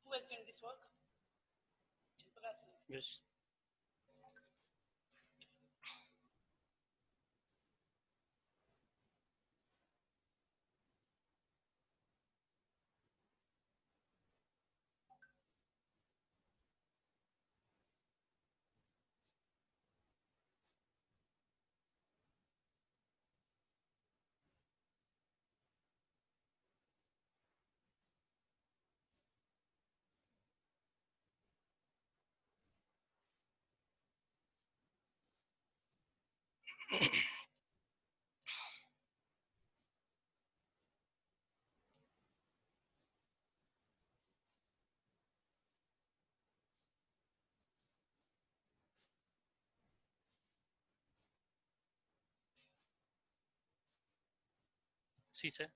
Who has done this work? Yes. See, sir.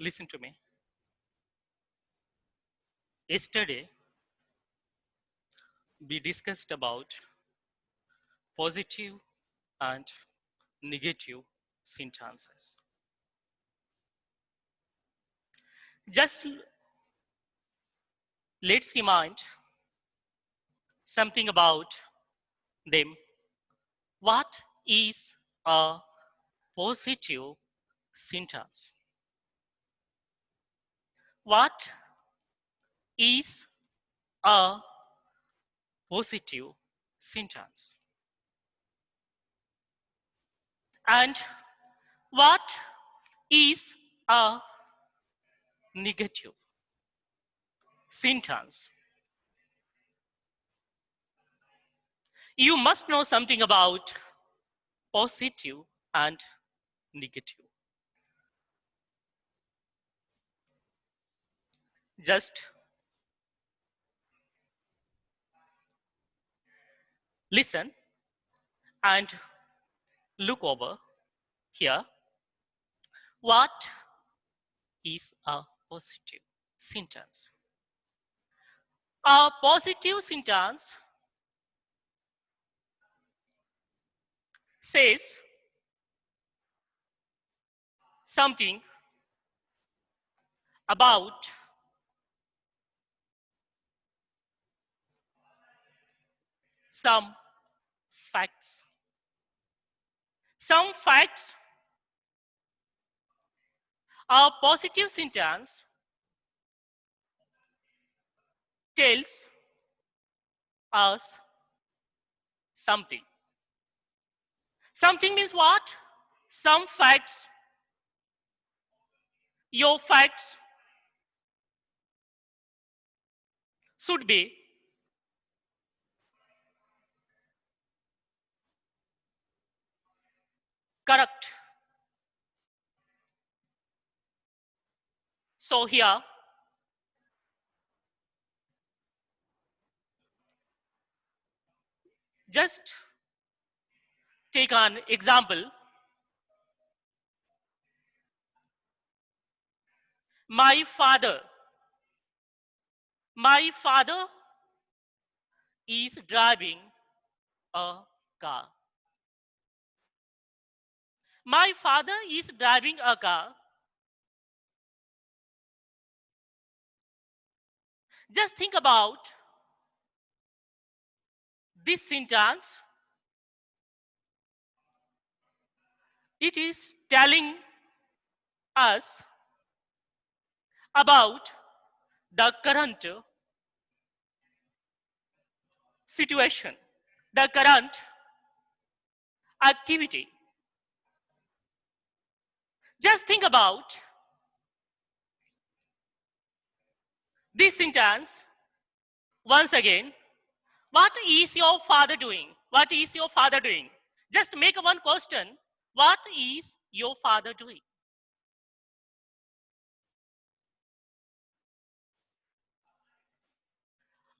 Listen to me. Yesterday, we discussed about positive and negative sentences. Just let's remind something about them. What is a positive sentence? What is a positive sentence? And what is a negative sentence? You must know something about positive and negative. Just listen and look over here. What is a positive sentence? A positive sentence says something about some facts. Some facts are positive sentence tells us something. Something means what? Some facts, your facts should be correct. So here, just take an example. My father, my father is driving a car. My father is driving a car. Just think about this sentence. It is telling us about the current situation, the current activity. Just think about this sentence once again. What is your father doing? What is your father doing? Just make one question. What is your father doing?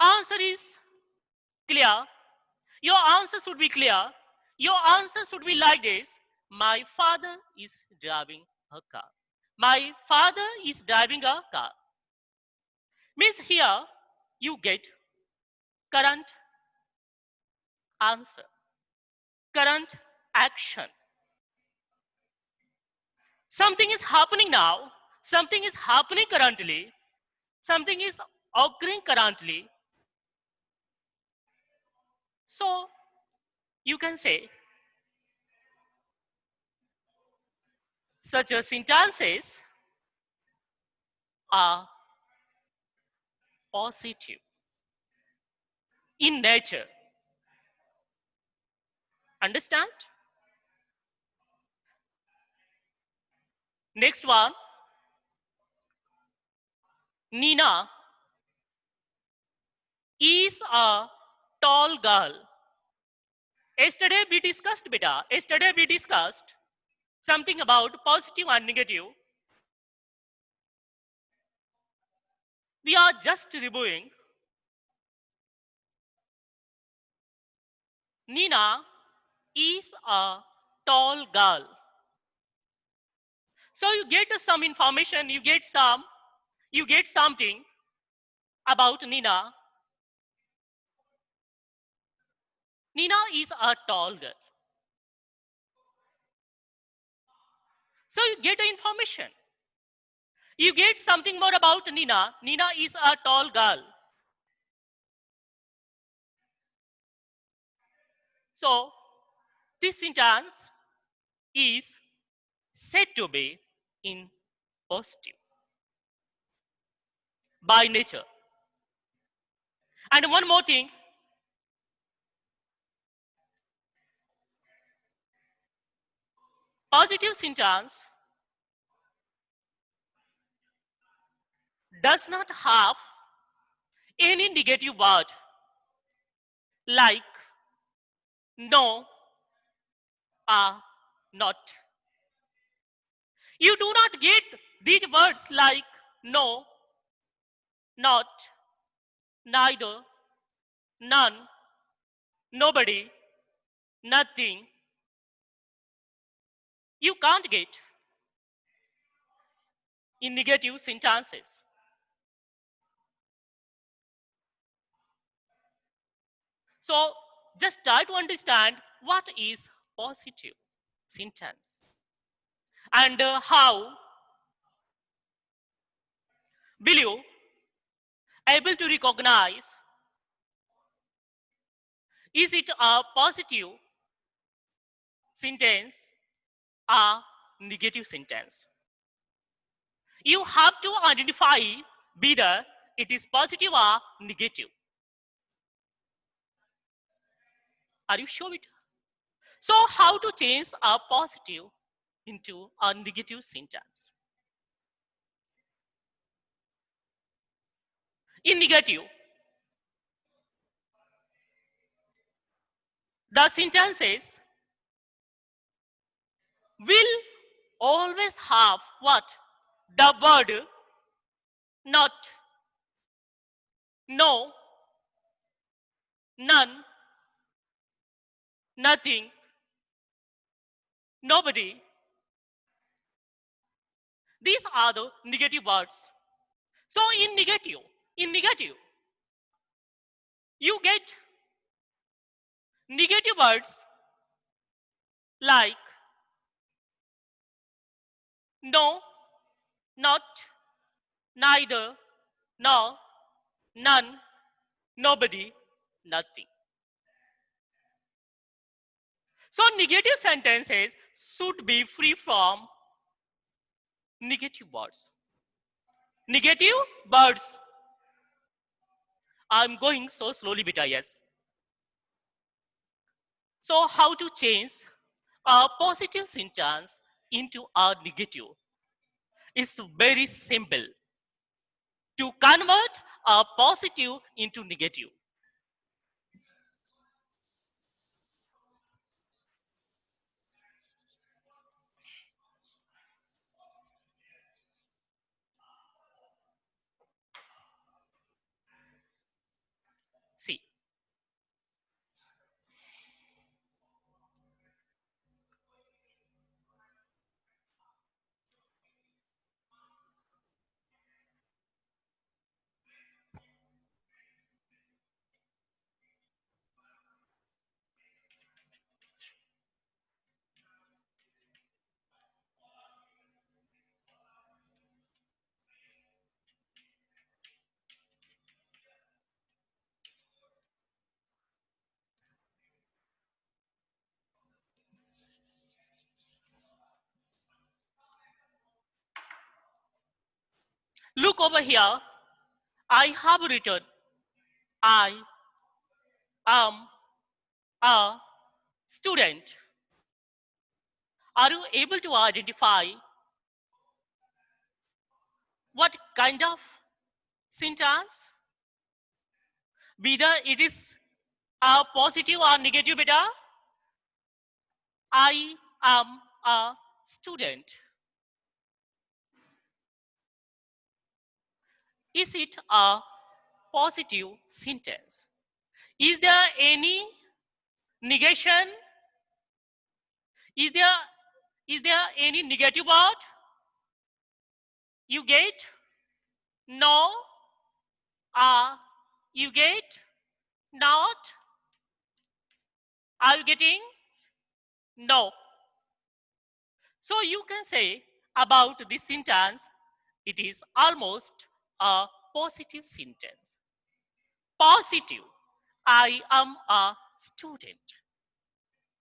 Answer is clear. Your answer should be clear. Your answer should be like this. My father is driving a car. My father is driving a car. Means here you get current answer, current action. Something is happening now. Something is happening currently. Something is occurring currently. So you can say such a sentences are positive in nature. Understand? Next one, Nina is a tall girl. Yesterday we discussed, beta. Yesterday we discussed something about positive and negative. We are just reviewing. Nina is a tall girl. So you get some information, you get something about Nina. Nina is a tall girl. So you get information. You get something more about Nina. Nina is a tall girl. So this sentence is said to be in positive by nature. And one more thing, positive sentence does not have any negative word like no or not. You do not get these words like no, not, neither, none, nobody, nothing. You can't get in negative sentences. So just try to understand what is positive sentence. And how will you able to recognize, is it a positive sentence or negative sentence? You have to identify whether it is positive or negative. Are you sure it? So how to change a positive into a negative sentence? In negative, the sentences will always have what? The word not, no, none, nothing, nobody. These are the negative words. So in negative, you get negative words like no, not, neither, no, none, nobody, nothing. So negative sentences should be free from negative words. Negative words. I'm going so slowly, beta, yes. So how to change a positive sentence into a negative? It's very simple. To convert a positive into negative, see, look over here. I have written I am a student. Are you able to identify what kind of sentence? Whether it is a positive or negative, beta? I am a student. Is it a positive sentence? Is there any negation? Is there any negative word? You get no, you get not. Are you getting? No. So you can say about this sentence, it is almost a positive sentence. Positive. I am a student.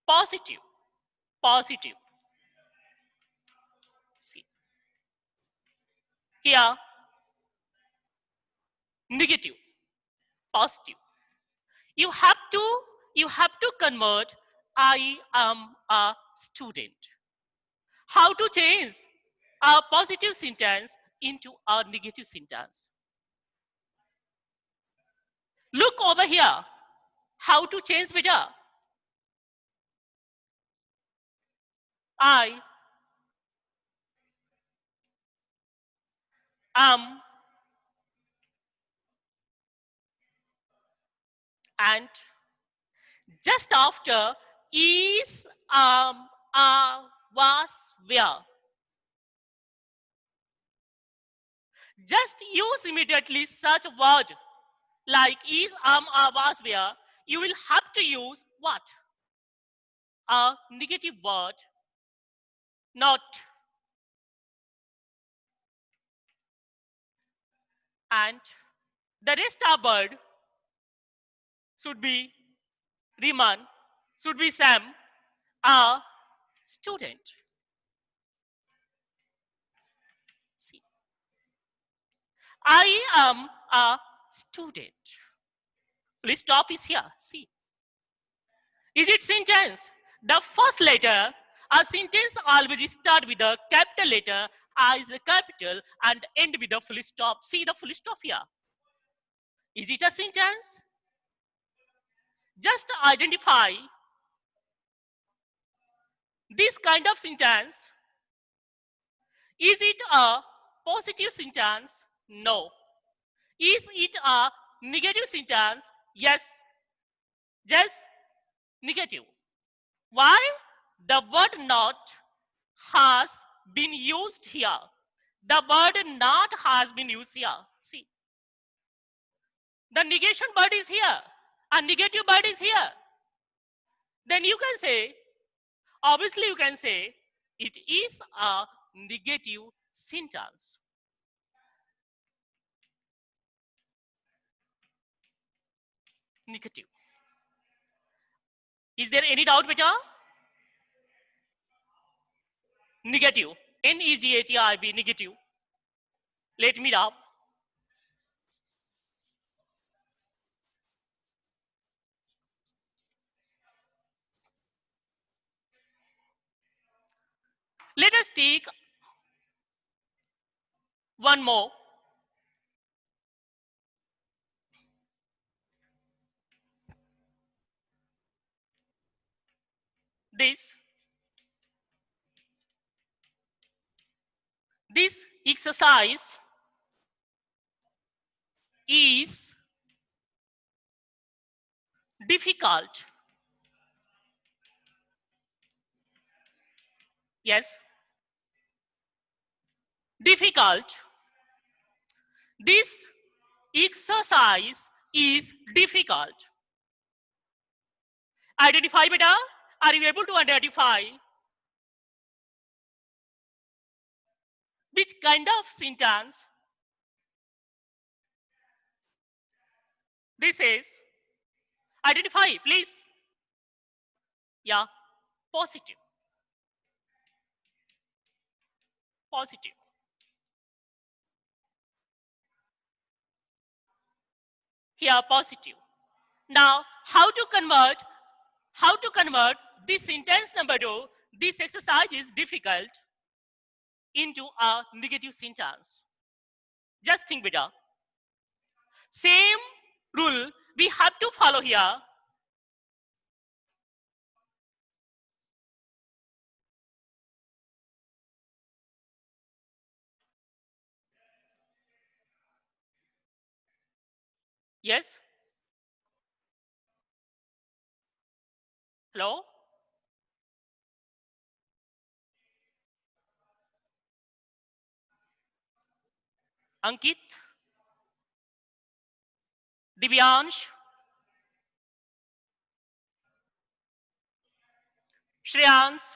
Positive. Positive. See. Here, negative. Positive. You have to convert I am a student. How to change a positive sentence into a negative sentence? Look over here. How to change, beta? I am, and just after is, was, where. Just use immediately such a word like is, was, where. You will have to use what? a negative word, not. And the rest of word should be Riman, should be Sam, a student. See, I am a student. Full stop is here. See, is it sentence? The first letter, a sentence always start with a capital letter, A is a capital, and end with a full stop. See the full stop here. Is it a sentence? Just identify this kind of sentence. Is it a positive sentence? No. Is it a negative sentence? Yes. Just negative. Why? The word not has been used here. The word not has been used here. See. The negation word is here. A negative word is here. Then you can say, obviously you can say, it is a negative sentence. Negative. Is there any doubt, beta? Negative. Negative. Negative. Let me up. Let us take one more. This exercise is difficult. Yes. Difficult. This exercise is difficult. Identify, beta. Are you able to identify which kind of sentence this is? Identify, please. Yeah, positive. Positive. Here, positive. Now, how to convert this sentence number 2, this exercise is difficult, into a negative sentence? Just think, beta. Same rule we have to follow here. Yes? Hello? Ankit? Divyansh? Shreyans?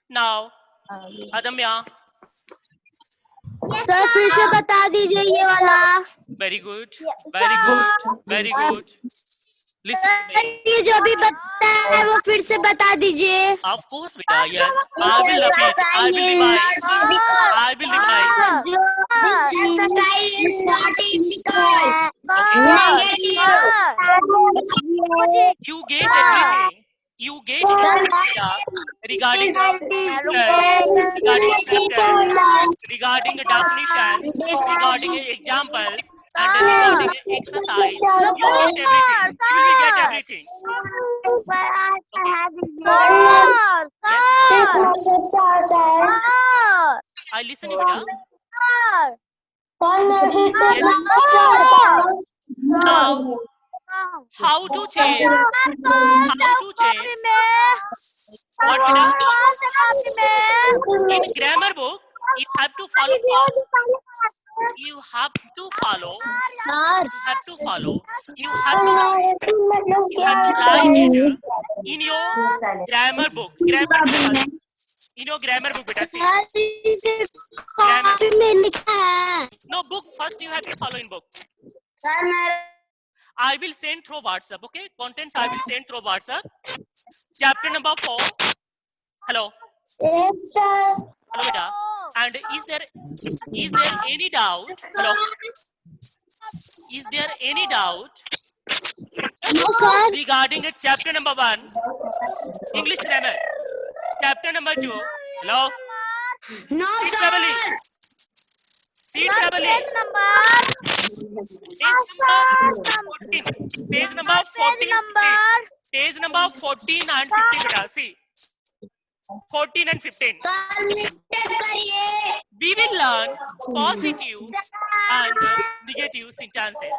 Now, Adamya? Sir फिर से बता दीजिए ये वाला। Very good. Very good. Very good. Listen to sir me. ये जो भी बताया है वो फिर से बता दीजिए। Of course, beta. Yes. I will repeat. I will revise. I will revise. You get everything. You get everything regarding regarding the definitions, regarding examples, and regarding exercise. You get everything. You will get everything. I listen you beta. Now how to change? How to change? What beta? In grammar book, you have to follow fast. You have to follow. You have to follow. You have to write it in your grammar book. Grammar book first. In your grammar book beta. See. Grammar. No book first. You have to follow in book. I will send through WhatsApp. Okay. Contents I will send through WhatsApp. Chapter number 4. Hello. Hello beta. And is there any doubt? Hello. Is there any doubt regarding chapter number 1, English grammar? Chapter number 2. Hello. No, Seat sir. traveling. Seat traveling. Page number 14. Page number 14 and 15 beta. See. 14 and 15. We will learn positive and negative sentences.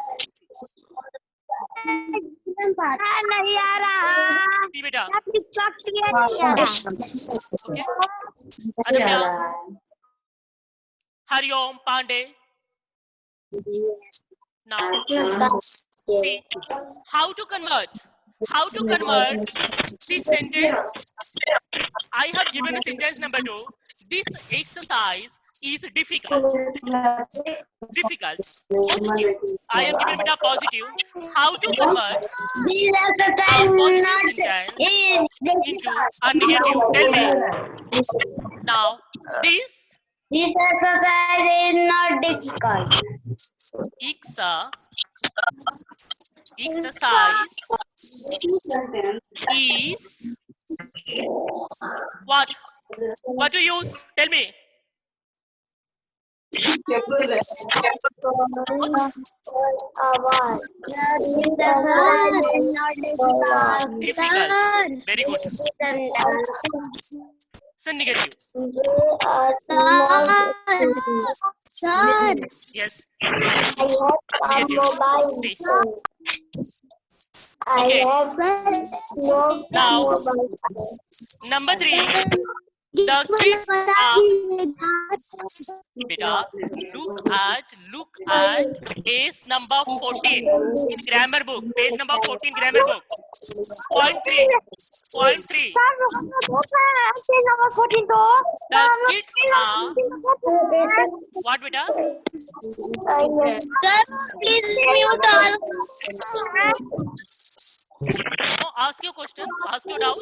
नहीं आ रहा। See beta. Okay. Okay. Aditya. Hariom Pandey. Now see how to convert. How to convert this sentence. I have given sentence number 2. This exercise is difficult. Difficult. Positive. I have given beta positive. How to convert This exercise into a negative. Tell me. Now this exercise is not difficult. exercise is what? What to use? Tell me. Difficult. Very good. It's a negative. Sir, Yes. I have a Negative. mobile See. phone. I Okay. have no Now, mobile. number 3. The kids are beta. Look at page number 14 in grammar book. Page number 14 grammar book. Point 3. Point 3. The kids are what beta? please mute all. No, ask your question. Ask your doubt.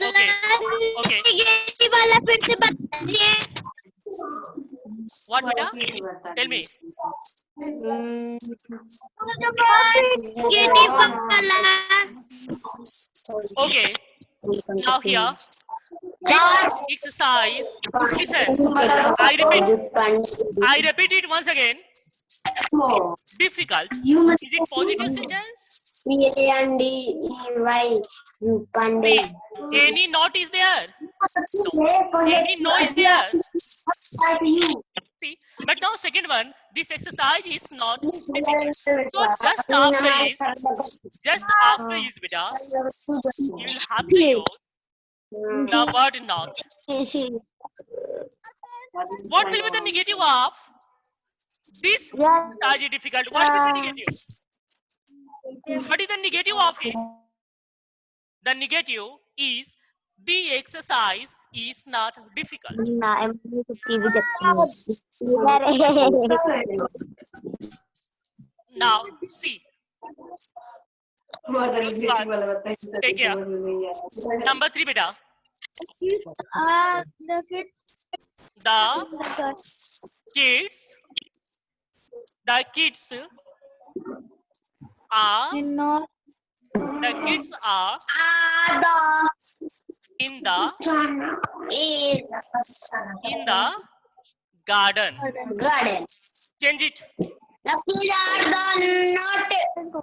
Okay. Okay. ये वाला फिर से बता दीजिए। What beta? Tell me. ये वाला। Okay. Now here. This exercise. Listen. I repeat it once again. Difficult. Is it positive sentence? P-A-N-D-E-Y. You Pandey. See, any note is there. Any no is there. See, but now second one, this exercise is not difficult. So just after is beta, you will have to use the word not. What will be the negative of this exercise is difficult? What will be the negative? What is the negative of it? The negative is the exercise is not difficult. Now, see. Next one. Take care. Number 3, beta. The kids are in the garden. Change it. The kids are not in the garden.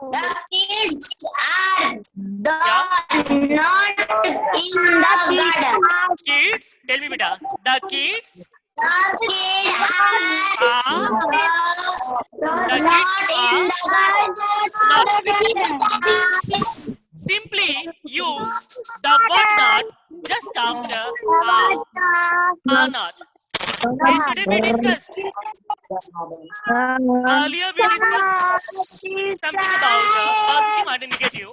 Kids, tell me beta. The kids The kids are not in the garden. simply use the word not just after are not. Yesterday we discussed, earlier we discussed something about positive and negative.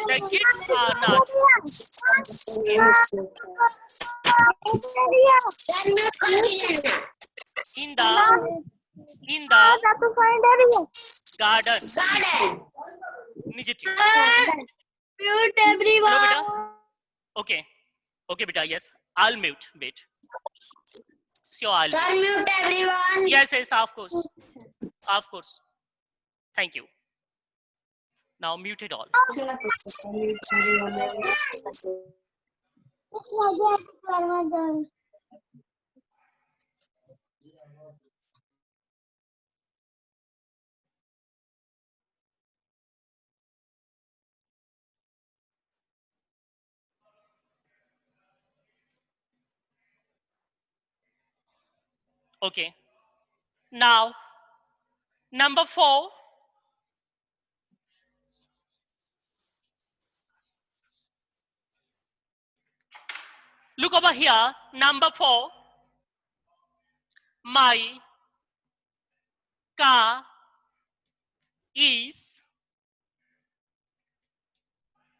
The kids are not. In the garden. Negative. Mute Hello, everyone. beta. Okay. Okay, beta. Yes, I'll mute. Wait. Sure, I'll. Sir, mute everyone. Yes, yes, of course. Of course. Thank you. Now mute it all. Okay. Now, number 4. Look over here. Number 4. My car is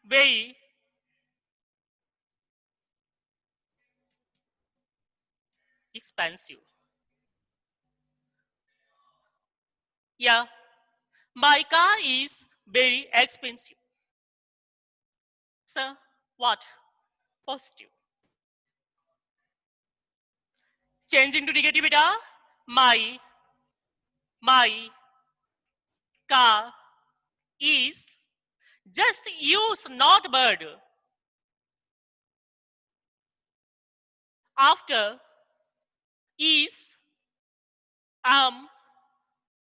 very expensive. Yeah, my car is very expensive. Sir, what? Positive. Changing to negative beta. My car is, just use not bird after is,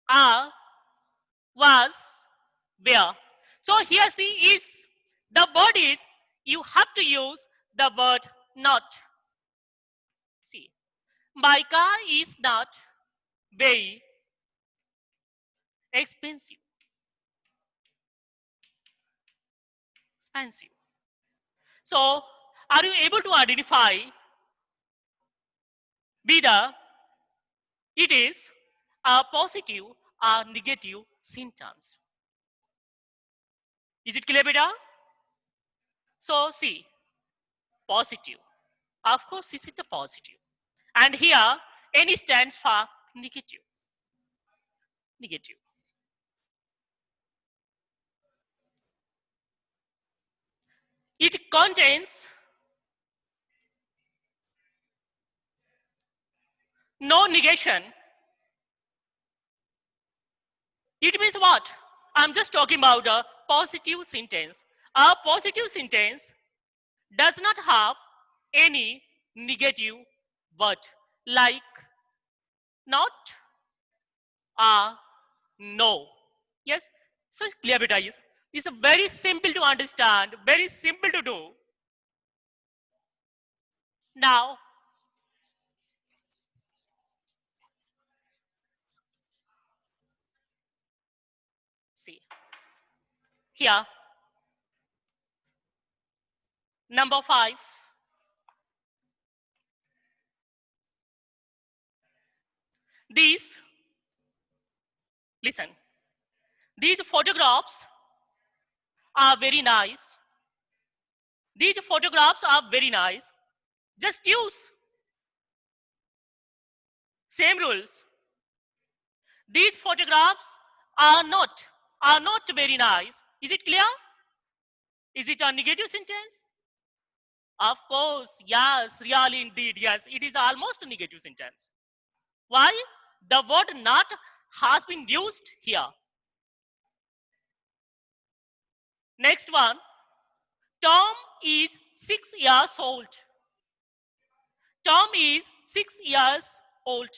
are, was, where. So here see is, the word is, you have to use the word not. See, my car is not very expensive. Expensive. So, are you able to identify whether it is a positive or negative sentence? Is it clear, beta? So, see, positive. Of course, this is the positive. And here, N stands for negative. Negative. It contains no negation. It means what? I'm just talking about a positive sentence. A positive sentence does not have any negative word like not or no. Yes? So clear beta is. It's very simple to understand, very simple to do. Now, see. Here, number 5. These, listen, these photographs are very nice. These photographs are very nice. Just use same rules. These photographs are not very nice. Is it clear? Is it a negative sentence? Of course, yes, really indeed, yes. It is almost a negative sentence. Why? The word not has been used here. Next one, Tom is 6 years old. Tom is 6 years old.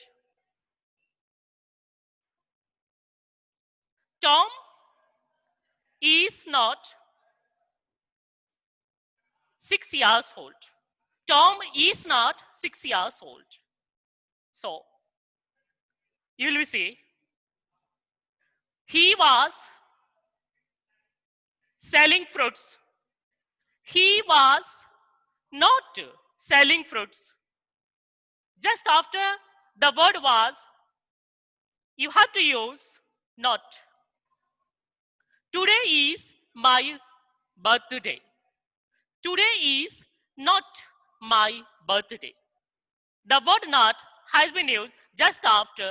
Tom is not 6 years old. Tom is not 6 years old. So, you will see, he was selling fruits. He was not selling fruits. Just after the word was, you have to use not. Today is my birthday. Today is not my birthday. The word not has been used just after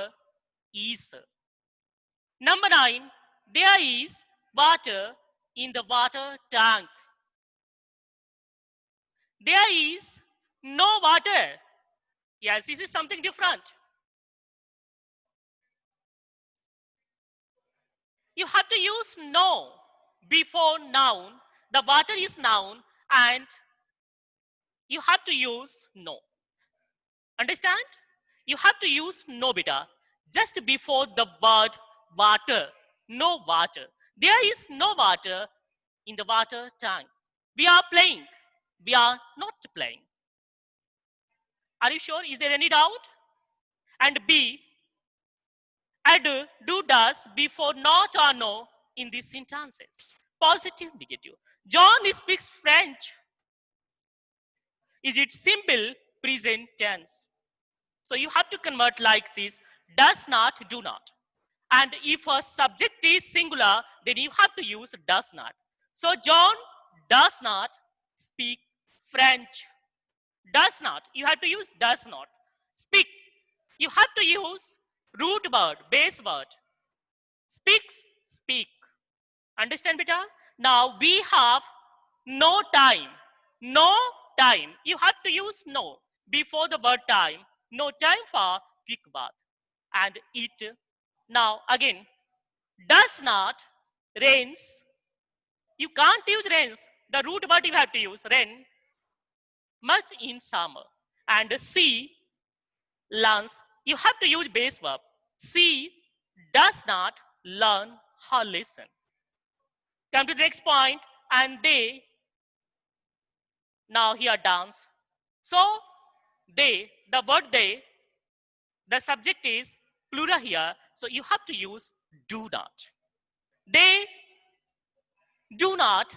is. Number 9, there is water in the water tank. There is no water. Yes, this is something different. You have to use no before noun. The water is noun and you have to use no. Understand? You have to use no beta just before the word water. No water. There is no water in the water tank. We are playing. We are not playing. Are you sure? Is there any doubt? And B, add do, does before not or no in these sentences. Positive, negative. John speaks French. Is it simple present tense? So you have to convert like this: does not, do not. And if a subject is singular, then you have to use does not. So John does not speak French. Does not. You have to use does not. Speak. You have to use root word, base word. Speaks, speak. Understand, beta? Now we have no time. No time. You have to use no before the word time. No time for quick bath. And it. Now again, does not rains. You can't use rains. The root word you have to use rain. Much in summer. And she learns. You have to use base verb. She does not learn her lesson. Come to the next point. And they. Now here dance. So they, the word they, the subject is plural here. So you have to use do not. They do not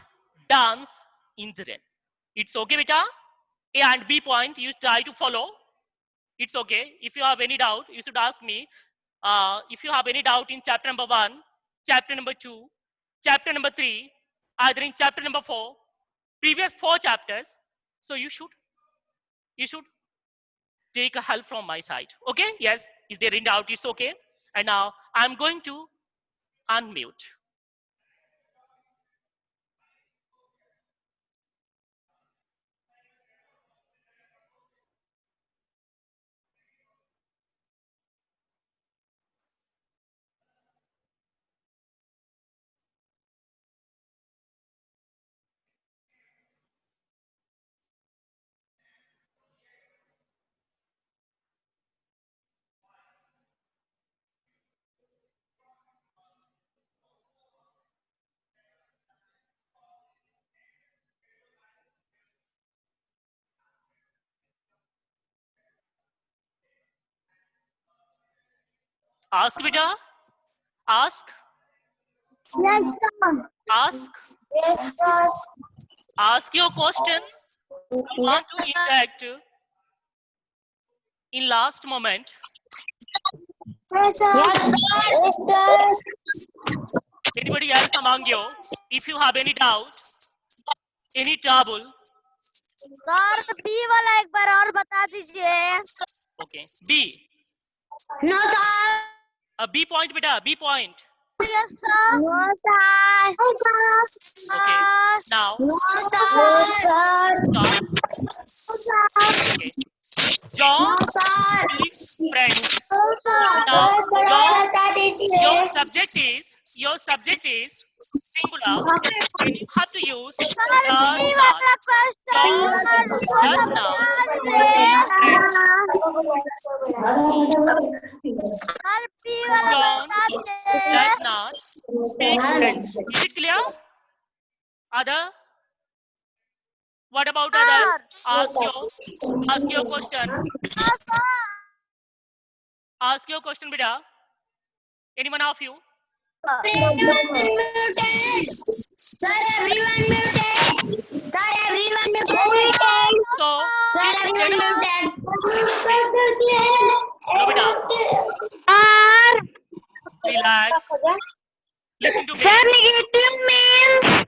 dance in the rain. It's okay, beta? A and B point, you try to follow. It's okay. If you have any doubt, you should ask me. If you have any doubt in chapter number 1, chapter number 2, chapter number 3, either in chapter number 4, previous 4 chapters, so you should take a help from my side. Okay? Yes. Is there any doubt? It's okay. And now I'm going to unmute. Ask, beta. Ask. Yes, sir. Ask. Yes, sir. Ask your question. You want to interact in last moment. Yes, sir. Yes, sir. Anybody else among you? If you have any doubt, any trouble, sir B वाला एक बार और बता दीजिए. okay. B. No, sir. B point, beta. B point. Yes, sir. No, sir. No, sir. Okay. Now, No, Yes, sir. sir. stop. Okay. John speaks French. Now, John, your subject is singular. And you have to use does not. John does not speak French. Sir P वाला John बताते does not speak French. Is it clear? Other? What about others? Ask your question. Ask your question, beta. Anyone of you? Sir, everyone muted. Sir, everyone muted. So, Sir, it's everyone gonna- muted. No, beta. Relax. Listen to me. negative means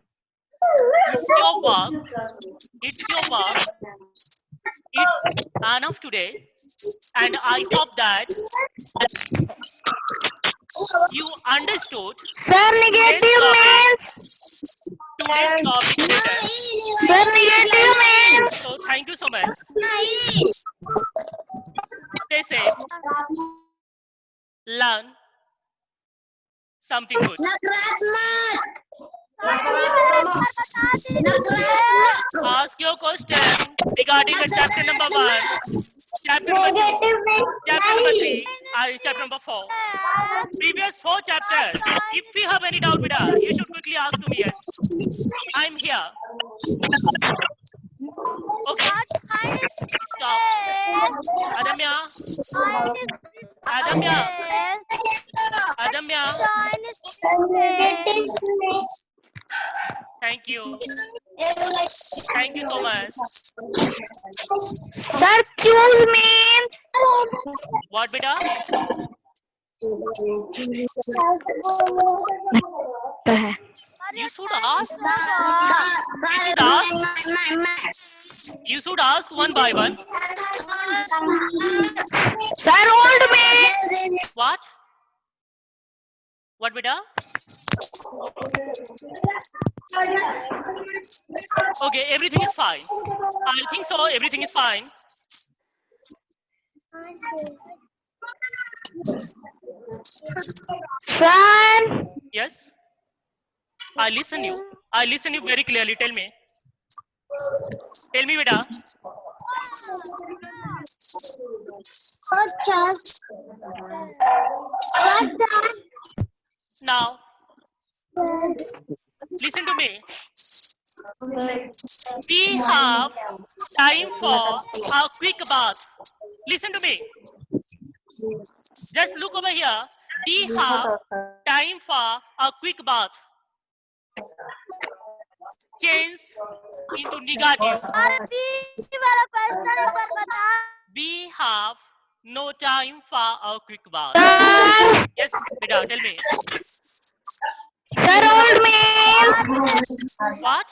It's your work. It's your work. It's enough today. And I hope that you understood sir negative means today's topic better. sir negative means So, thank you so much. Stay safe. Learn something good. Ask your question regarding the chapter number 1, chapter number 2, chapter number 3, and chapter number 4. Previous 4 chapters. If you have any doubt, beta, you should quickly ask to me. Yes, I'm here. Okay. So, Adamya, Adamya, Adamya. Thank you. Thank you so much. sir choose means What, beta? You should ask. You should ask one by one. sir old means What? What, beta? Okay, everything is fine. I think so. Everything is fine. sir Yes. I listen you. I listen you very clearly. Tell me. Tell me, beta. Now, listen to me. We have time for a quick bath. Listen to me. Just look over here. We have time for a quick bath. Change into negative. We have no time for a quick bath. Yes, beta, tell me. sir old means What?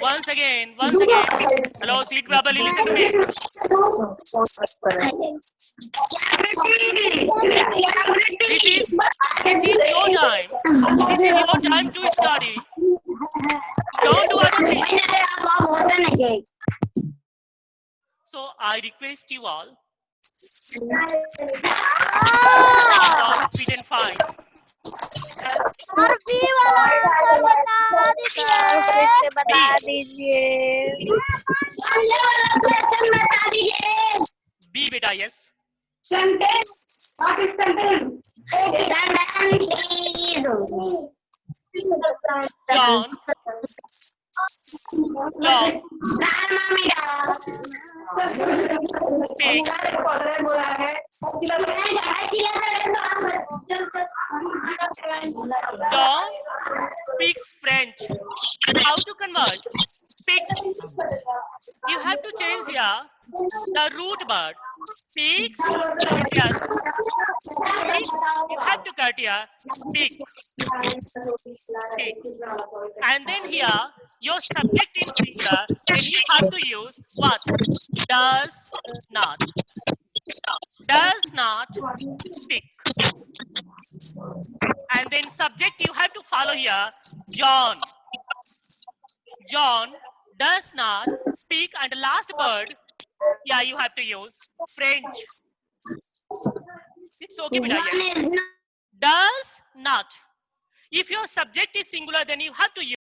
Once again. Hello, sit properly. Listen to me. This is your time. This is your time to study. Don't do other things. So I request you all. All sweet and fine. B beta, yes. Sentence. What is sentence? John speaks John speaks French. How to convert? Speaks. You have to change here the root word. Speaks. Yes. Speaks. You have to cut here. Speak. Speak. And then here your subject is here. Then you have to use what? Does not. Does not speak. And then subject you have to follow here. John. John does not speak, and the last word, yeah, you have to use French. It's okay, beta. Yes. Does not. If your subject is singular, then you have to use